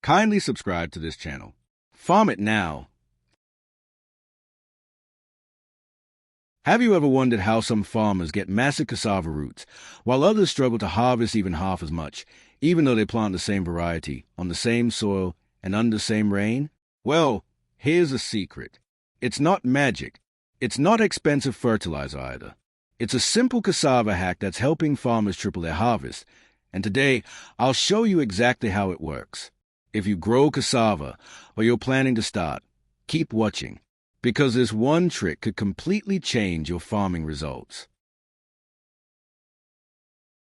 Kindly subscribe to this channel. Farm it now. Have you ever wondered how some farmers get massive cassava roots, while others struggle to harvest even half as much, even though they plant the same variety, on the same soil, and under the same rain? Well, here's a secret. It's not magic. It's not expensive fertilizer either. It's a simple cassava hack that's helping farmers triple their harvest, and today I'll show you exactly how it works. If you grow cassava, or you're planning to start, keep watching, because this one trick could completely change your farming results.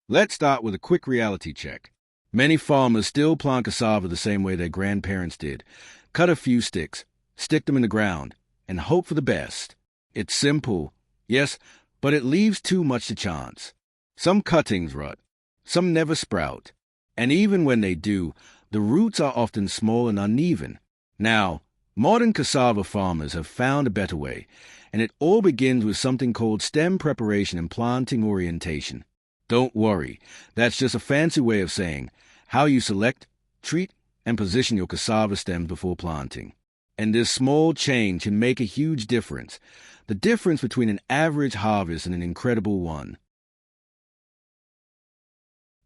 Let's start with a quick reality check. Many farmers still plant cassava the same way their grandparents did. Cut a few sticks, stick them in the ground, and hope for the best. It's simple, yes, but it leaves too much to chance. Some cuttings rot, some never sprout, and even when they do, the roots are often small and uneven. Now, modern cassava farmers have found a better way, and it all begins with something called stem preparation and planting orientation. Don't worry, that's just a fancy way of saying how you select, treat, and position your cassava stems before planting. And this small change can make a huge difference, the difference between an average harvest and an incredible one.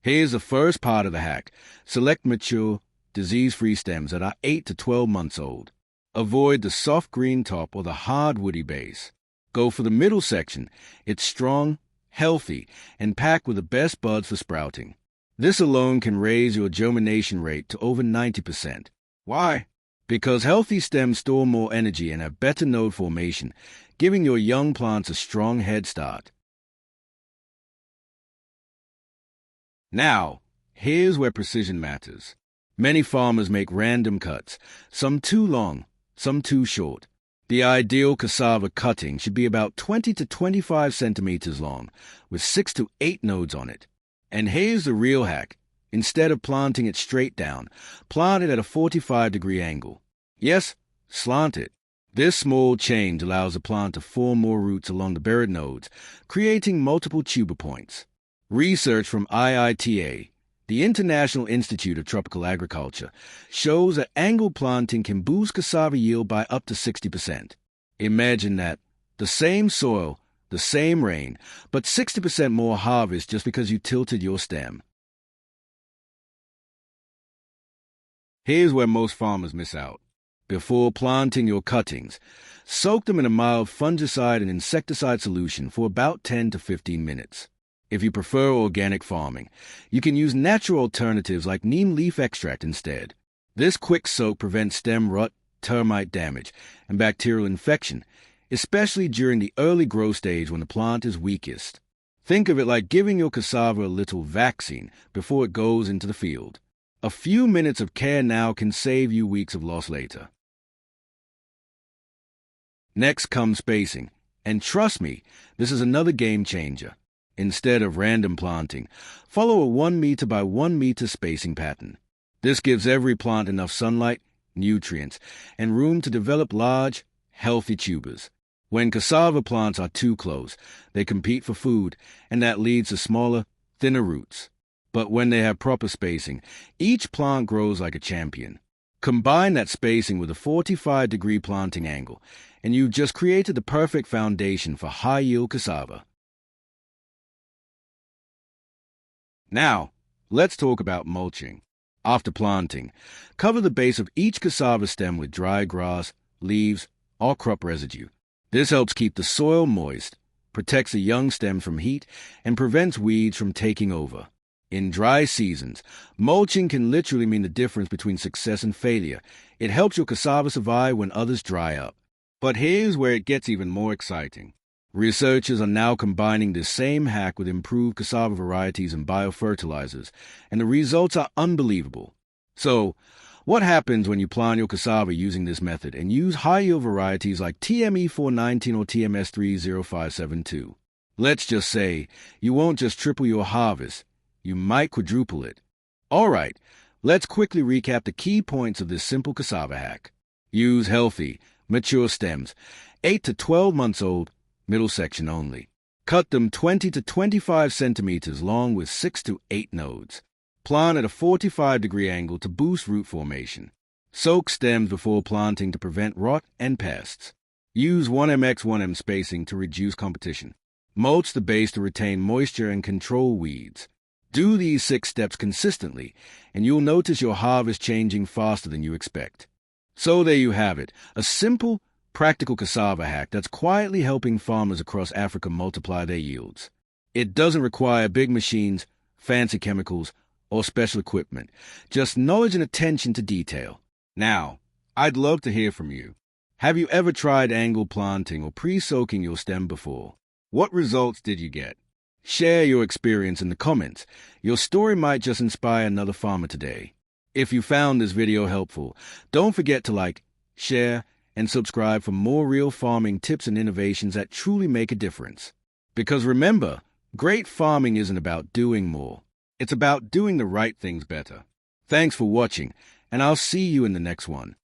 Here's the first part of the hack. Select mature, disease-free stems that are 8 to 12 months old. Avoid the soft green top or the hard woody base. Go for the middle section. It's strong, healthy, and packed with the best buds for sprouting. This alone can raise your germination rate to over 90%. Why? Because healthy stems store more energy and have better node formation, giving your young plants a strong head start. Now, here's where precision matters. Many farmers make random cuts, some too long, some too short. The ideal cassava cutting should be about 20 to 25 centimeters long, with 6 to 8 nodes on it. And here's the real hack. Instead of planting it straight down, plant it at a 45-degree angle. Yes, slant it. This small change allows the plant to form more roots along the buried nodes, creating multiple tuber points. Research from IITA, the International Institute of Tropical Agriculture, shows that angle planting can boost cassava yield by up to 60%. Imagine that. The same soil, the same rain, but 60% more harvest just because you tilted your stem. Here's where most farmers miss out. Before planting your cuttings, soak them in a mild fungicide and insecticide solution for about 10 to 15 minutes. If you prefer organic farming, you can use natural alternatives like neem leaf extract instead. This quick soak prevents stem rot, termite damage, and bacterial infection, especially during the early growth stage when the plant is weakest. Think of it like giving your cassava a little vaccine before it goes into the field. A few minutes of care now can save you weeks of loss later. Next comes spacing, and trust me, this is another game changer. Instead of random planting, follow a 1 meter by 1 meter spacing pattern. This gives every plant enough sunlight, nutrients, and room to develop large, healthy tubers. When cassava plants are too close, they compete for food, and that leads to smaller, thinner roots. But when they have proper spacing, each plant grows like a champion. Combine that spacing with a 45-degree planting angle, and you've just created the perfect foundation for high-yield cassava. Now, let's talk about mulching. After planting, cover the base of each cassava stem with dry grass, leaves, or crop residue. This helps keep the soil moist, protects the young stems from heat, and prevents weeds from taking over. In dry seasons, mulching can literally mean the difference between success and failure. It helps your cassava survive when others dry up. But here's where it gets even more exciting. Researchers are now combining this same hack with improved cassava varieties and biofertilizers, and the results are unbelievable. So, what happens when you plant your cassava using this method and use high-yield varieties like TME419 or TMS30572? Let's just say you won't just triple your harvest, you might quadruple it. All right, let's quickly recap the key points of this simple cassava hack. Use healthy, mature stems, 8 to 12 months old, middle section only. Cut them 20 to 25 centimeters long with 6 to 8 nodes. Plant at a 45-degree angle to boost root formation. Soak stems before planting to prevent rot and pests. Use 1mm 1mm spacing to reduce competition. Mulch the base to retain moisture and control weeds. Do these 6 steps consistently, and you'll notice your harvest changing faster than you expect. So there you have it, a simple, practical cassava hack that's quietly helping farmers across Africa multiply their yields. It doesn't require big machines, fancy chemicals, or special equipment, just knowledge and attention to detail. Now, I'd love to hear from you. Have you ever tried angle planting or pre-soaking your stem before? What results did you get? Share your experience in the comments. Your story might just inspire another farmer today. If you found this video helpful, don't forget to like, share, and subscribe for more real farming tips and innovations that truly make a difference. Because remember, great farming isn't about doing more. It's about doing the right things better. Thanks for watching, and I'll see you in the next one.